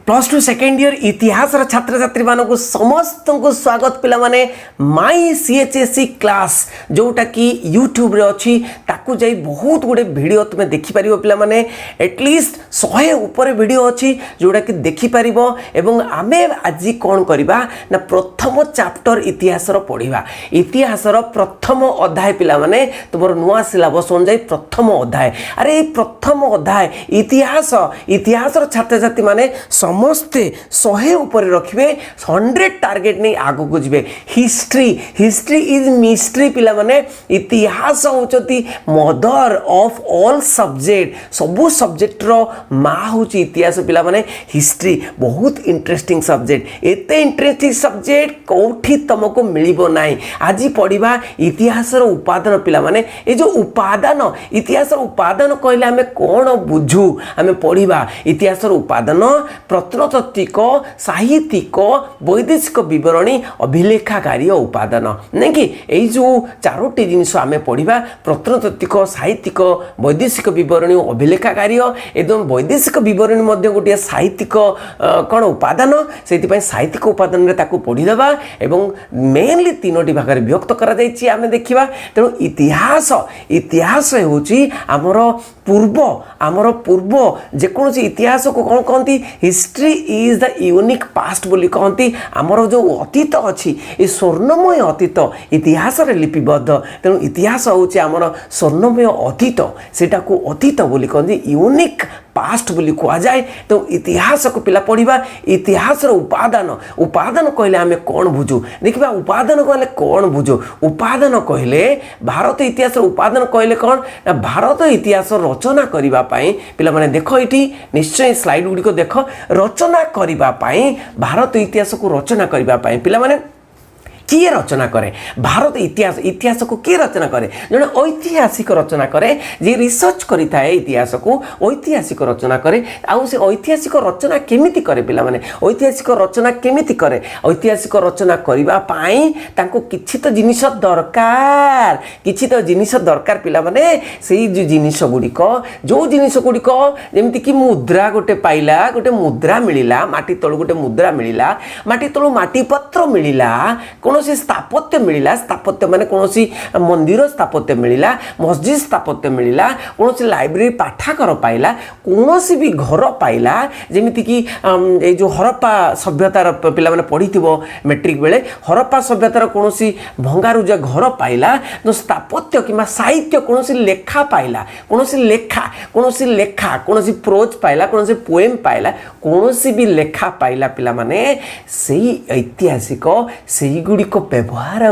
Plus two second year इतिहास छात्र छात्री मानक समस्त को स्वागत पिला माने माई सीएचएससी क्लास जोटा कि यूट्यूब रे अच्छी ताकू जाई बहुत गुड़े वीडियो तुम देखिपर पिला माने एटलिस्ट 100 ऊपर वीडियो अच्छी जोटा कि देखिपर एवं आमे आज कौन करवा ना प्रथम चैप्टर इतिहास पढ़ा इतिहास प्रथम अध्याय पिला माने तुम नुआ सिलेबस अनुसार प्रथम अध्याय अरे प्रथम अध्याय इतिहास इतिहास छात्र छात्री माने समस्ते 100 ऊपर रखिए 100 टार्गेट नहीं आगो को जीवे हिस्ट्री हिस्ट्री इज मिस्ट्री पिला माने इतिहास होचती मदर ऑफ ऑल सब्जेक्ट सबु सब्जेक्ट रो माँ हूँ इतिहास पिला माने हिस्ट्री बहुत इंटरेस्टिंग सब्जेक्ट एते इंटरेस्टिंग सब्जेक्ट कौठी तुमको मिलिबो नाही आज पढ़ा इतिहास उपादान पिला माने ए जो उपादान इतिहास उपादान कहले आमे कौन बुझू आमे पढ़ा इतिहास उपादान प्रत्नतात्विक साहित्यिक वैदेशिक विवरणी अभिलेखागारी उपादान नहीं कि यही जो चारोटी जिनिस आम पढ़ा प्रत्नतात्विक साहित्यिक वैदेशिक विवरणी अभिलेखागारी एवं वैदेशिक विवरणी गोटे साहित्यिक कौन उपादान से साहित्यिक उपादान पढ़ीदे एवं मेनली तीनोटी भाग में विभक्त कर देखा तेणु इतिहास इतिहास आमर पूर्व जेकोसी इतिहास को कौन कहती history is the unique past बोली कहती आमर जो अतीत अच्छी ये स्वर्णमय अतीत इतिहास लिपिबद्ध तेणु इतिहास हूँ आमर स्वर्णमय अतीत सेटा को अतीत बोली कहती यूनिक पास्ट बोली कह जाए तो इतिहास को पिला पढ़ा इतिहास उपादान उपादान कहले आमे कौन बुझू देखा उपादान कहले कौन बुझू उपादान कहले भारत इतिहास उपादान कहले कौन ना भारत इतिहास रचना करिबा पाई पिला माने देखो इठी निश्चय स्लाइड गुडी को देखो रचना करिबा पाई भारत इतिहास को रचना करिबा पाई पिला माने किए रचना करे भारत इतिहास इतिहास को किए रचना करे जड़े ऐतिहासिक रचना करे जे रिसर्च करिता है इतिहास को ऐतिहासिक रचना करे आउ से ऐतिहासिक रचना केमिति करे पिला माने ऐतिहासिक रचना केमिति करे ऐतिहासिक रचना करिबा पाई तांको किछि तो जिनिस दरकार पिला माने सेही जो जिनिस गुडी को जेमिति कि मुद्रा गोटे पाइला गोटे मुद्रा मिलिला माटी तळु गोटे मुद्रा मिलिला माटी तळु माटी पत्र मिलिला कौन स्थापत्य मिलला स्थापत्य माने कौन मंदिर स्थापत्य मिलला मस्जिद स्थापत्य मिलला कौन लाइब्रेरी पाठागार पाइला कौन भी घर पाइला जेमिति कि ए जो हरप्पा सभ्यतार पिला माने पढ़ी मेट्रिक बेले हरप्पा सभ्यतार कौन भंगारुजा घर पाइला जो स्थापत्य कि साहित्य कौन लेखा पाइला कौन लेखा कौन प्रोज पाइला कौन पोएम पाइला कौन भी लेखा पाइला पिला माने सेही ऐतिहासिक सेही गुडी को व्यवहार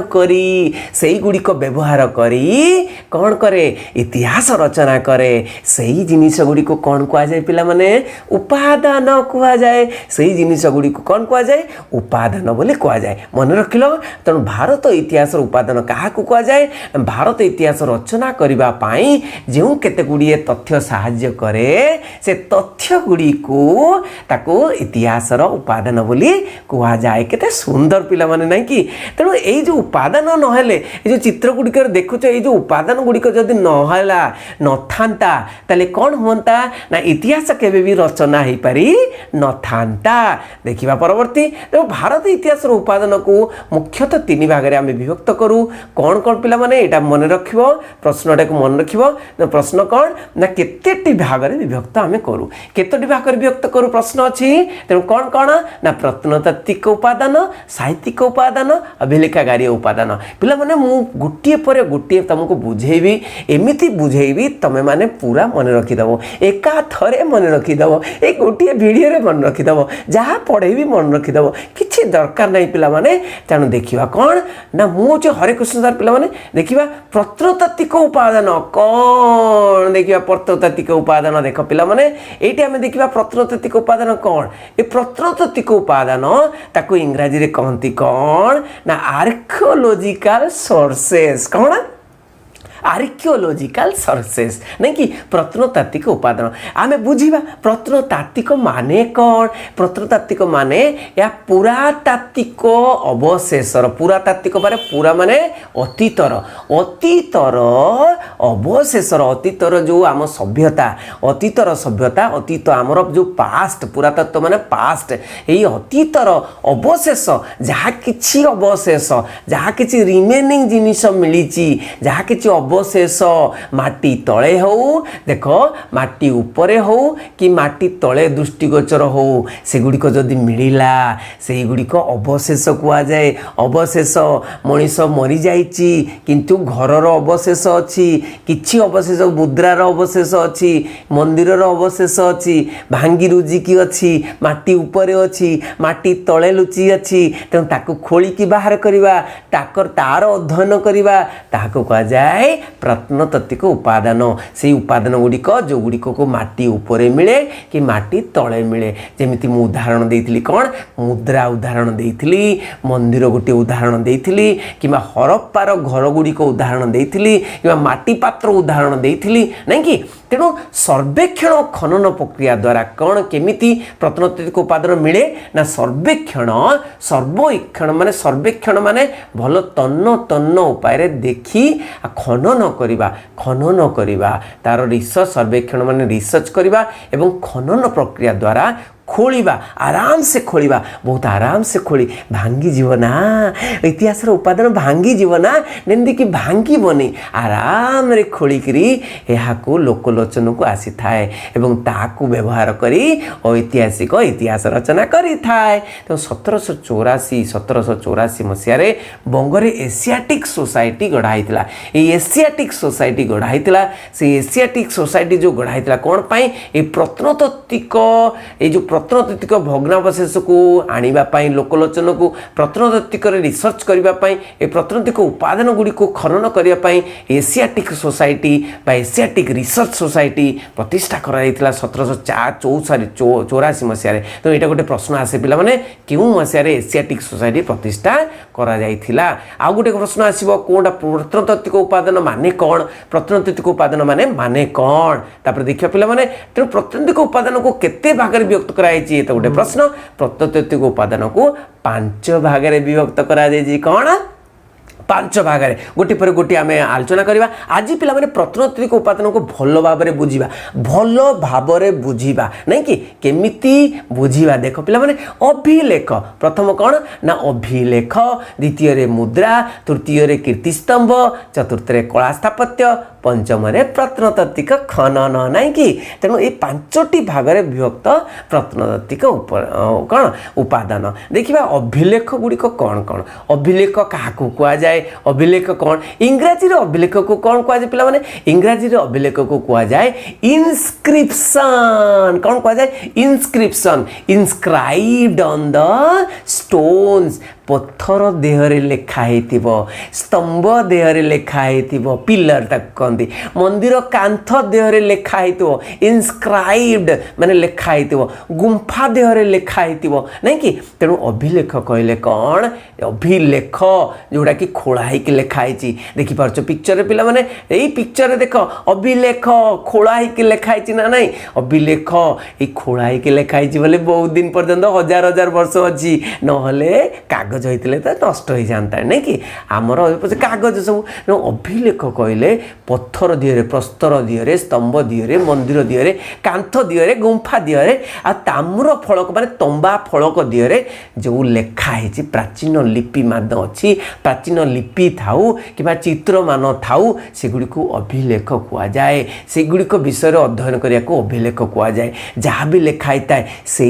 करी कौन करे इतिहास रचना करे सही जिनिस गुडी को कौन कह जाए पिला माने उपादान कह जाए सही जिनिस गुडी को कौन कह जाए उपादान बोले कह जाए मन रखिलो तेणु भारत इतिहास उपादान क्या कह जाए भारत इतिहास रचना करबा पाई जो केते गुडी तथ्य साहाय्य करे से तथ्य गुडी को ताको इतिहास उपादान बोली कह जाए केते सुंदर पिला माने नहीं कि तेणु यही जो उपादान नहेले ये जो चित्र गुड़िक देखुच ये जो उपादान गुड़िक जदि नहला न था ताले कौन हुंता ना इतिहास केबे भी रचना हो पारि न था देखा परवर्ती तेणु भारत इतिहास उपादान को मुख्यतः 3 भाग में आम विभक्त करूँ कौन कौन पिला माने एटा मन रख प्रश्नटा को मन रख प्रश्न कौन ना केतेटी भाग में विभक्त आम करूँ केतोटी भाग में विभक्त करूँ प्रश्न अच्छी तेणु कौन कौन ना प्रत्नतात्विक उपादान साहित्यिक उपादान अभिलेखागारी उपादान पिला माने मु गोटे पर गोटे तुमको बुझेबी एमिति बुझेबी तमे माने पूरा मन रखिदेव एका थरे मन रखिदेव ए गोटे वीडियो रे मन रखिदेव जहाँ पढ़ेबी मन रखिदेव किछि दरकार नहीं पिला माने तेणु देखिबा कौन ना मु जो हरे कृष्ण सर पिला माने देखिबा प्रत्नतात्विक उपादान कौन देखिबा प्रत्नतात्विक उपादान देख पिला माने एठी हमें देखिबा प्रत्नतात्विक उपादान कौन ए प्रत्नतात्विक उपादान ताको इंग्रजी रे कहंती कौन ना आर्कियोलॉजिकल सोर्सेस कौन आर्किओलोजिकल सोर्सेस नहीं कि प्रत्नतात्विक उपादान आमे बुझिबा प्रत्नतात्विक माने कौन प्रत्नतात्विक माने या पुरातात्विक अवशेषर पुरातात्विक माने पूरा माने अतीतर अवशेषर अतीतर जो आम सभ्यता अतीत आमर जो पास्ट पुरातत्व माने पास्ट यही अतीतर अवशेष जहाँ किछि अवशेष जहाँ किछि रिमेनिंग जिनिस मिली जहाँ किछि अवशेष माटी तले हो देख माटी उपरे हो कि माटी तले दृष्टिगोचर हो सेगुड़िक जदि मिलिला से गुड़िक अवशेष कुआ जाए अवशेष मनीष मरी जाइछि किंतु घरर अवशेष अच्छी किछि अवशेष मुद्रार अवशेष अच्छी मंदिरर अवशेष अच्छी भांगी रुजिकी अच्छी माटी उपरे अच्छी माटी तले लुचि अच्छी तेणु ताकू खोलिकी बाहर करवा तार अध्ययन करवा ताकू कह जाए प्रत्नतात्विक उपादान से उपादान गुड़िक जो गुड़िक को माटी उपरे मिले कि माटी तले मिले जेमिति मु उदाहरण देइथिली कौन मुद्रा उदाहरण देइथिली मंदिर गोटे उदाहरण देइथिली किंबा हरप्पार घर गुड़िक उदाहरण देइथिली किंबा माटी पात्र उदाहरण देइथिली नहीं कि तेणु सर्वेक्षण खनन प्रक्रिया द्वारा कौन केमिति प्रत्नतात्विक उपादान मिले ना सर्वेक्षण माने भल तन्न उपाय देखी खनन करिबा तार रिसर्च सर्वेक्षण माने रिसर्च करिबा एवं खनन प्रक्रिया द्वारा खोलिबा आराम से खोलिबा बहुत आराम से खोली भांगी जीवना इतिहास उपादान भांगी जीवना नेंदी कि भांगी बनी आराम रे खोलिकरी एहाकू लोकलोचन को आसी थाए एवं ताकू व्यवहार करी ऐतिहासिक इतिहास रचना करी थाए तो 1784 मसियारे बंगरे एशियाटिक सोसाइटी गढ़ाइतिला एशियाटिक सोसाइटी गढ़ाइतिला से एशियाटिक सोसाइटी जो गढ़ाइतिला कोन पई ए प्रत्नतात्विक ए जो प्रत्नतात्विक भग्नावशेष को आने लोकलोचन को प्रत्नतात्विक रिसर्च करने ए प्रत्नतात्विक उपादान गुड़ी को खनन करने एशियाटिक सोसाइटी बा एशियाटिक रिसर्च सोसाइटी प्रतिष्ठा कराई 1784 मसीह तो यहाँ गोटे प्रश्न आसे पिला माने क्यों मसीह एशियाटिक सोसाइटी प्रतिष्ठा करा जाइथिला आ गोटे प्रश्न आसीबो कोनटा प्रत्नतात्विक उपादान माने कौन प्रत्नतात्विक उपादान माने कौन तापर देखिया पिला माने तेणु प्रत्नतात्विक उपादान को केते भागरे विभक्त कराई तो गोटे प्रश्न प्रत्नतात्विक उपादान को 5 भागरे विभक्त करा जाइछि कौन 5 भागरे गोटे पर गोटे आम आलोचना करवा आज पिला माने प्रत्नतात्विक उपादान को भल भाव बुझीबा नहीं कि केमिति बुझीबा देख पिला माने अभिलेख प्रथम कौन ना अभिलेख द्वितीय रे मुद्रा तृतीय रे कीर्तिस्तंभ चतुर्थ रे कला स्थापत्य पंचम रे प्रत्नतात्विक खनन नहीं कि तेणु ये 5टी भागरे विभक्त प्रत्नतात्विक कौन उपादान देखिबा अभिलेख गुड़िक कौन कौन अभिलेख क्या कुआ जाए अभिलेख कौन इंग्राजी अभिलेख को कौन कह जाए पिला माने इंग्राजी अभिलेख को कह जाए इनस्क्रिप्शन कौन कह जाए इनस्क्रिप्शन इनस्क्राइब्ड ऑन द स्टोन्स पत्थर देहरे लेखाई स्तंभ देहरे लेखाई पिलर तक कहती मंदिर कांथ देहरे लेखाई इनस्क्राइब्ड माने लेखाई गुंफा देहरे लेखाई नहीं कि तेणु अभिलेख कहले कौन अभिलेख जोड़ा कि खोलाई कि लेखाई देखिपार पिक्चर पिला माने यही पिक्चर देख अभिलेख खोलाई कि लेखाई ना नहीं अभिलेख ये खोलाई कि लेखाई बोले बहुत दिन पर्यंत हजार हजार वर्ष अच्छी नहले कागज होते तो नष्ट हो जाता नहीं कि आमर कागज सब अभिलेख कहले पत्थर दिहरे प्रस्तर दिहरे स्तंभ दिहरे मंदिर दिहरे कांथ दिहरे गुंफा दिहरे आ ताम्र फलक माने तंबा फलक दिहरे जो लेखाई प्राचीन लिपि मान अच्छी प्राचीन लिपि थाऊ कि चित्र मान थाऊ सेगुड़ी को अभिलेख कह जाए सेगुड़िक विषय अध्ययन करने को अभिलेख कह जाए जहाँ भी लिखाई थाए से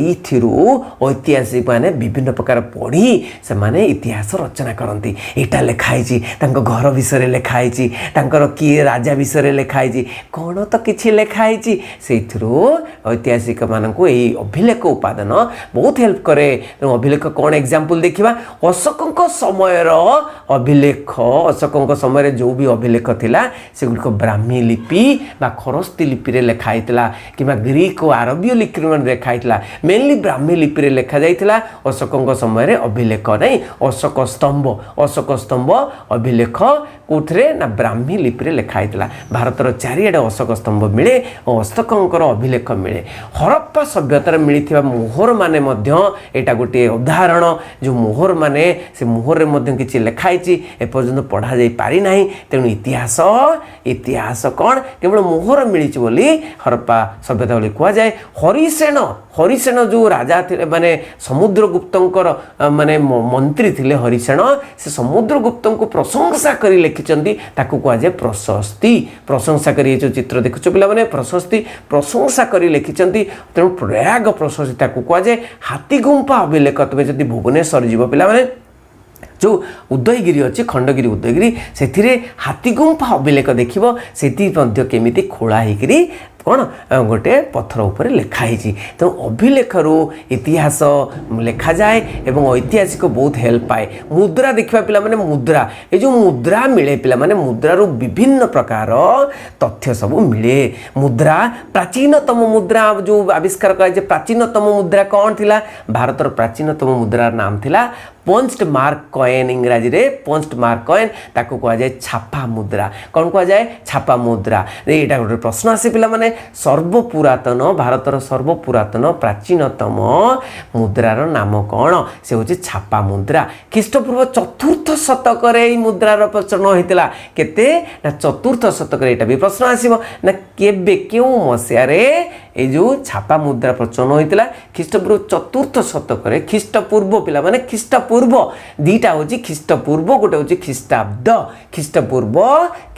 ऐतिहासिक माने विभिन्न प्रकार पढ़ी से माने इतिहास रचना करती यहाँ लिखाई घर विषय लिखाई किए राजा विषय लिखाई कौन तो किसी लिखाई से ऐतिहासिक मानक यही अभिलेख उपादान बहुत हेल्प करे अभिलेख कौन एग्जांपल देखिबा अशोक समय अभिलेख अशोक समय जो भी अभिलेख थिला सेगुड़िक ब्राह्मी लिपि बा खरस्ती लिपि रे लिखाई कि ग्रीक और आरबीय लिपि में लिखाई मेनली ब्राह्मी लिपि रे लिखा जाइथिला अशोक समय अभिलेख नहीं अशोक स्तंभ अभिलेख कौथे ना ब्राह्मी लिपि लिखाई भारतर चारिआडे अशोक स्तंभ मिले और अशोकंकर अभिलेख मिले हरप्पा सभ्यतार मिलता मोहर माने यहाँ गोटे उदाहरण जो मोहर माने से मोहर में किसी लिखाई एपर्यंत पढ़ा जा पारि ना तेणु इतिहास कौन केवल मोहर मिली बोली हरप्पा सभ्यता बोली कहुए हरिसेन जो राजा थे माने समुद्रगुप्तंकर माने मंत्री थिले हरिसेन से समुद्रगुप्त को प्रशंसा करी लिखिंट ताकू कहुए प्रशंसा करी जो चित्र देखुच पिला माने प्रशंसा करी लिखिंट तेणु प्रयाग प्रशस्ति ताकू कहुए हाथीगुंफा अभिलेख तुम जब भुवनेश्वर जीव पिला माने जो उदयगिरी अच्छी खंडगिरी उदयगिरी से हाथीगुंफा अभिलेख देख केमी खोला होकरी कौन गोटे पत्थर उपर लिखाई तेणु अभिलेखर इतिहास लिखा जाए एवं ऐतिहासिक बहुत हेल्प पाए मुद्रा देखा पिला माने मुद्रा ये जो मुद्रा मिले पिला माने मुद्रारू विभिन्न प्रकार तथ्य सब मिले मुद्रा प्राचीनतम मुद्रा जो आविष्कार कर प्राचीनतम मुद्रा कौन थिला भारतर प्राचीनतम मुद्रार नाम थिला पंच्ड मार्क कॉइन इंग्राजी रे पंच्ड मार्क कॉइन ताको कहा जाए छापा मुद्रा कौन कहा जाए छापा मुद्रा यहाँ गोटे प्रश्न आसे पिला माने सर्वपुरातन भारतर सर्वपुरातन प्राचीनतम मुद्रार नाम कौन से हूँ छापा मुद्रा ख्रीष्टपूर्व 4th शतक मुद्रार प्रचलन होता केते ना 4th शतक भी प्रश्न आसो ना केबे क्यों मसीह ये जो छापा मुद्रा प्रचलन होता ख्रीष्टपूर्व 4th शतक ख्रीष्टपूर्व पिला माने ख्रीष्टपूर्व दीटा हूँ ख्रीष्टपूर्व गोटे हूँ ख्रीष्टपूर्व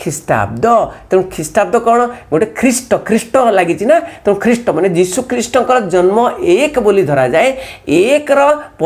ख्रीष्टाब्द तेणु ख्रीष्टाब्द कौन गोटे ख्रीष्ट लगी ना तेणु ख्रीष्ट माने जीशु ख्रीष्टर जन्म 1 बोली धरा जाए 1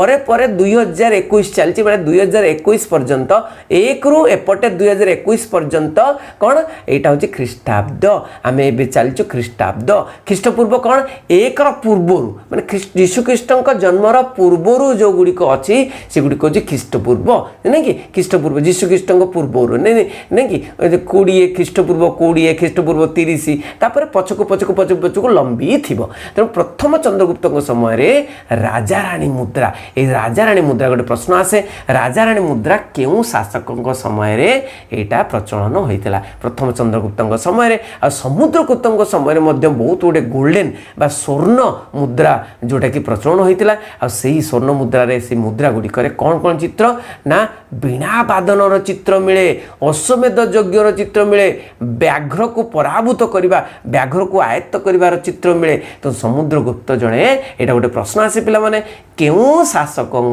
रे 2021 चलती माने 2021 पर्यंत 1 रु एपटे 2021 पर्यंत कौन यहाँ हूँ ख्रीष्टाब्द आम ए चलचु ख्रीष्टाब्द ख्रीष्टपूर्व कौन 1 पूर्वर माने जीशु ख्रीष्टर जन्मर पूर्वर जो गुड़िक अच्छी से गुड़िक हूँ ख्रीष्टपूर्व नहीं कि ख्रीष्टपूर्व जीशु ख्रीष्टर पूर्वर नहीं कि 20 ख्रीष्टपूर्व 20 ख्रीष्टपूर्व 30 तापर पछकू लंबी थी तेणु प्रथम चंद्रगुप्त समय राजा राणी मुद्रा ये राजा राणी मुद्रा गोटे प्रश्न आसे राजा राणी मुद्रा क्यों शासकों समय यहाँ प्रचलन होता प्रथम चंद्रगुप्त समय आ समुद्रगुप्त समय बहुत गोटे गोल्डेन बा स्वर्ण मुद्रा जोटा कि प्रचलन होता आ स्वर्ण मुद्रा से मुद्रा गुड़िक कौन कौन चित्र ना वीणा वादन चित्र मिले अश्वमेध यज्ञर चित्र मिले व्याघ्र को पराभूत करवा व्याघ्र को आयत्त कर चित्र मिले तो समुद्रगुप्त जड़े यहाँ गोटे प्रश्न आसे पिला माने क्यों शासकों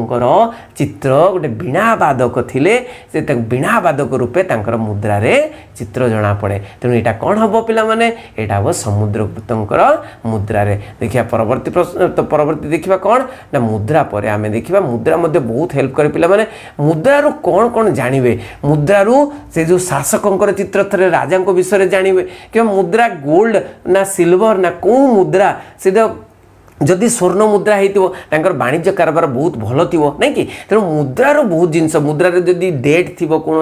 चित्र गोटे वीणावादक थिले से वीणावादक रूपे तांकर मुद्रा रे चित्र जना पड़े तेणु यहाँ कौन हम पिला माने यहाँ हम समुद्रगुप्तंकर मुद्रा रे देखिए परवर्ती प्रश्न तो परवर्ती देखिए कौन ना मुद्रा पर आम देखा मुद्रा मध्य बहुत हेल्प करे पिला माने मुद्रारू कौन कौन जानिबे मुद्रारू से जो शासकों चित्र थे राजा विषय जानिबे कि मुद्रा गोल्ड ना सिल्वर ना कौ मुद्रा से जदि स्वर्ण मुद्रा होकर वाणिज्य कारबार बहुत भल थी नहीं कि तेणु मुद्रार बहुत जिनस मुद्रार जदि डेट थी कौन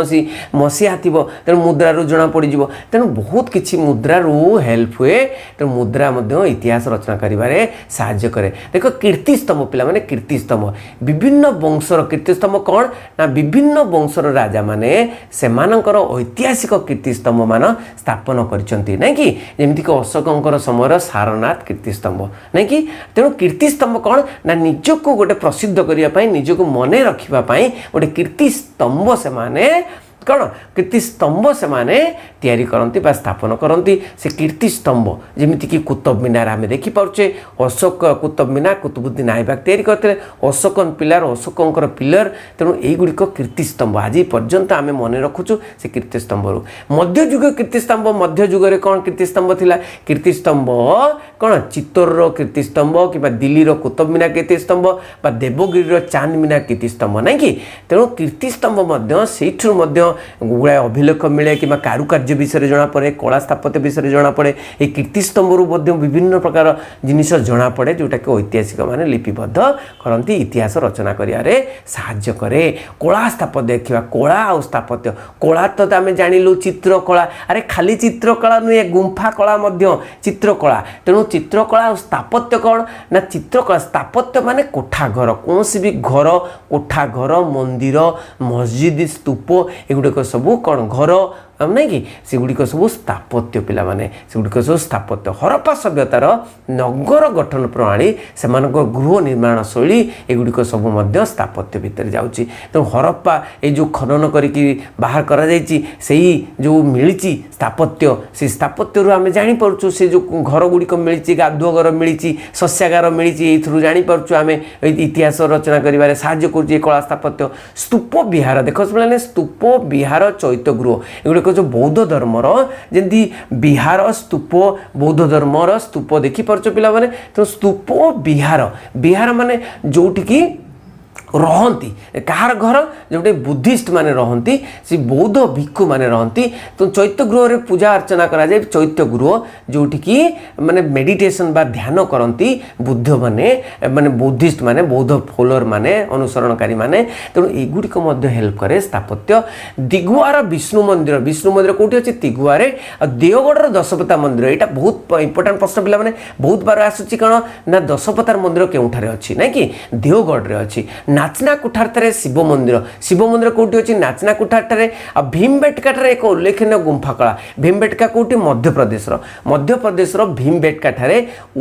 मसीहा थी तेणु मुद्रार जना पड़ तेणु बहुत किसी मुद्रारू हेल्प हुए तेणु मुद्रा इतिहास रचना करें साहाय्य करे देख कीर्तिस्तंभ पिला माने कीर्तिस्तंभ विभिन्न वंशर कीर्तिस्तंभ कौन ना विभिन्न वंशर राजा माने सेमानकर ऐतिहासिक कीर्तिस्तंभ मान स्थापन करछंती नहीं कि जेमितिक अशोकंकर समय सारनाथ कीर्तिस्तंभ नहीं कि तेणु कीर्तिस्तंभ कौन ना निजक गोटे प्रसिद्ध करने निजक मन रखापी गोटे कीर्तिस्तंभ से माने कौन कीर्तिस्तंभ से माने तैयारी करती स्थापन करती से कीर्तिस्तंभ जमीक कुतुब मीनार आम देखिपे अशोक कुतुब मीनार कुतुबुद्दीन ऐबक तैयारी करते अशोकन पिलर अशोकंकर पिलर तेणु युड़िक कीर्तिस्तंभ आज पर्यंत आम मन रखुचु से कीर्तिस्तंभ मध्ययुग कीर्तिस्तंभ मध्ययुग कौन कीर्तिस्तंभ थिला कीर्तिस्तंभ कौन चित्तौर कीर्तिस्तंभ कि दिल्ली कुतुब मीनार कीर्तिस्तंभ देवगिरी चांद मीनार कीर्तिस्तंभ नहीं कि तेणु कीर्तिस्तंभ से गुड़ाए अभिलेख मिले कि कारुकार्य विषय जना पड़े कला स्थापत्य विषय जना पड़े ये कीर्तिस्तंभर विभिन्न प्रकार जिनिस जना पड़े जोटा कि ऐतिहासिक माने लिपिबद्ध करती इतिहास रचना करियारे साहाय्य करे। कला स्थापत्य देखा कला और स्थापत्य कला तो आम जानिलु चित्रकला अरे खाली चित्रकला नुहे गुंफा कला चित्रकला तेणु चित्रकला और स्थापत्य कौन ना चित्रकला स्थापत्य माने कोठा घर कौन भी घर कोठा घर मंदिर मस्जिद स्तूप एगुड़िक सब कौन घर नहीं कि सेगुड़िक सब स्थापत्य पिला माने सेगुड़िक सब स्थापत्य हरप्पा सभ्यतार नगर गठन प्रणाली से गृह निर्माण शैली एगुड़िक सब स्थापत्य भितर जाऊँगी। तेणु हरप्पा ये जो खनन करके बाहर करा जो मिली स्थापत्य से स्थापत्य आम जापरु से जो घर गुड़िक मिली गाधुआ घर मिली शस्यागार मिली जापरु आम इतिहास रचना कर साहाय्य कर कला स्थापत्य स्तूप विहार देख स्तूप विहार चैत्य गृह एगुड़िक जो बौद्ध धर्मर जमी विहार स्तूप बौद्ध धर्मर स्तूप देखिपार पिला माने तो स्तूप विहार विहार माने जोटिकी रहती कहार घर जोटे बुद्धिस्ट माने रहती से बौद्ध भिक्षु माने रहती तो चैत्य गृह रे पूजा अर्चना करा जाए चैत्य गृह जोटी की माने मेडिटेशन बा ध्यान करती बुद्ध माने माने बुद्धिस्ट माने बौद्ध फॉलोअर माने अनुसरणकारी माने तेणु एगुड़िक हेल्प करे स्थापत्य। दिगुआर विष्णु मंदिर कौटी अच्छे दिगुआर देवगढ़ दशपथा मंदिर यहाँ बहुत इंपोर्टाट प्रश्न पिला माने बहुत बार आसूची कौन ना दशपथार मंदिर केउठारे अच्छी ना कि देवगढ़ रे अच्छी नाचना कुठार शिव मंदिर कौटी अच्छी नाचना कुठार आ भीमबेटका एक उल्लेखनीय गुंफा कला भीमबेटका कौटी मध्यप्रदेश भीमबेटका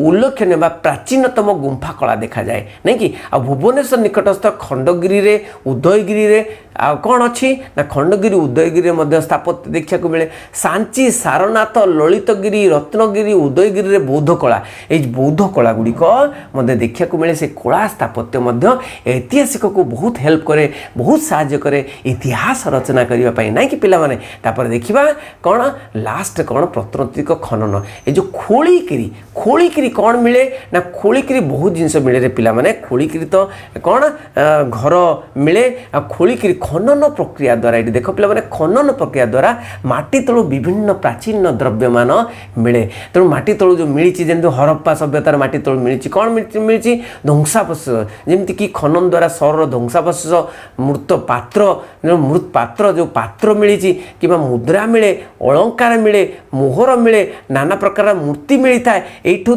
उल्लेखनीय प्राचीनतम गुंफा कला देखा जाए नहीं कि आ भुवनेश्वर निकटस्थ खंडगिरी रे उदयगिरी रे आ कौन अच्छी ना खंडगिरी उदयगिरी स्थापत्य देखा मिले सांची सारनाथ ललितगिरी रत्नगिरी उदयगिरी रे बौद्ध कला ये बौद्ध कला गुड़िक देखा मिले से कला स्थापत्य ऐतिहासिक को बहुत हेल्प करे बहुत साहाय्य करे इतिहास रचना करने ना कि पिला माने तापर देखिबा कौन लास्ट कौन प्रत्नतात्विक खनन ये जो खोलिकी कौन मिले ना खोलिकी बहुत जिनस मिले रे पिला माने खोलिकी तो कौन घर मिले खोलिकी खनन प्रक्रिया द्वारा ये देख पिला माने खनन प्रक्रिया द्वारा माटी तलु विभिन्न प्राचीन द्रव्यमान मिले तेणु माटी तलु जो मिली जमी हरप्पा सभ्यतार माटी तलु मिली कौन मिली ध्वंसावशेष जमती कि खनन द्वारा सहर ध्वंसावशेष मृत पात्र जो पात्र मिली कि मुद्रा मिले अलंकार मिले मोहर मिले नाना प्रकार मूर्ति मिलता है यू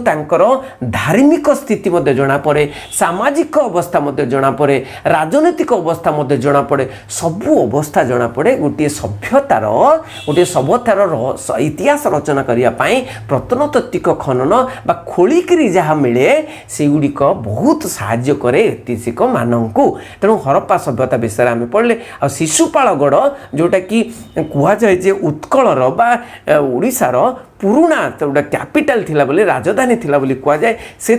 धार्मिक स्थिति जना पड़े सामाजिक अवस्था जना पड़े राजनैतिक अवस्था जना पड़े सबू अवस्था जना पड़े गोटे सभ्यतार इतिहास रचना करने प्रत्नतात्विक खनन बा खोलिकी जहाँ मिले से गुड़िक बहुत साहाय्य करे ऐतिहासिक मानू तेणु हरप्पा सभ्यता विषय आम पढ़ले आ शिशुपालगढ़ जोटा कि कहुए उत्कलर बा ओडिशार पुराना तो गोटे कैपिटल थिला बोली राजधानी थिला बोली कहुए से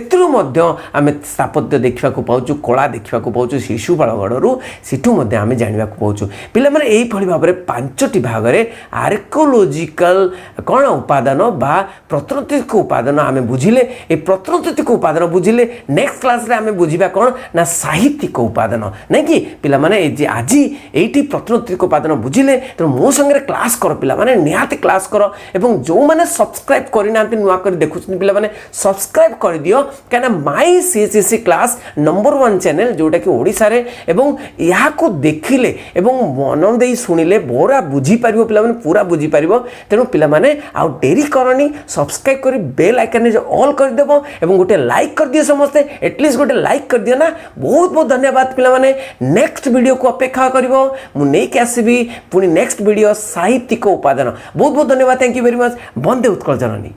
आम स्थापत्य देखा पाचु कला देखा पाचु शिशुपालगढ़ सेठू आम जाना पाचु पिला माने यही भाव में 5टी भाग में आर्कियोलॉजिकल कौन उपादान बा प्रत्नतात्विक उपादान आम बुझिले ये प्रत्नतात्विक उपादान बुझिले नेक्स्ट क्लास रे आम बुझा कौन ना साहित्यिक उपादान नहीं कि पिला माने आज ये प्रत्नतात्विक उपादान बुझिले तो मो संगे क्लास कर पिला माने निहाती क्लास कर एवं जो माने सब्सक्राइब करना नुआ कर देखुं पिला माने सब्सक्राइब कर दियो क्या माई सीएचएससी क्लास नंबर 1 चैनल जोटा कि ओडिशा रे एवं या को देखिले एवं मन दे शुणिले पूरा बुझी पारिबो पिला माने पूरा बुझी पारिबो तेणु पिला माने आ डेरी करनी सब्सक्राइब कर बेल आइकन जो ऑल कर देबो एवं गोटे लाइक कर दियो समस्ते एटलिस्ट गोटे लाइक कर दियो ना बहुत बहुत धन्यवाद पिला माने नेक्स्ट वीडियो को अपेक्षा करिवो मु नै के आसीबी पुनी नेक्स्ट वीडियो साहित्यिक उपादान बहुत बहुत धन्यवाद thank you very much Vande Utkal Janani.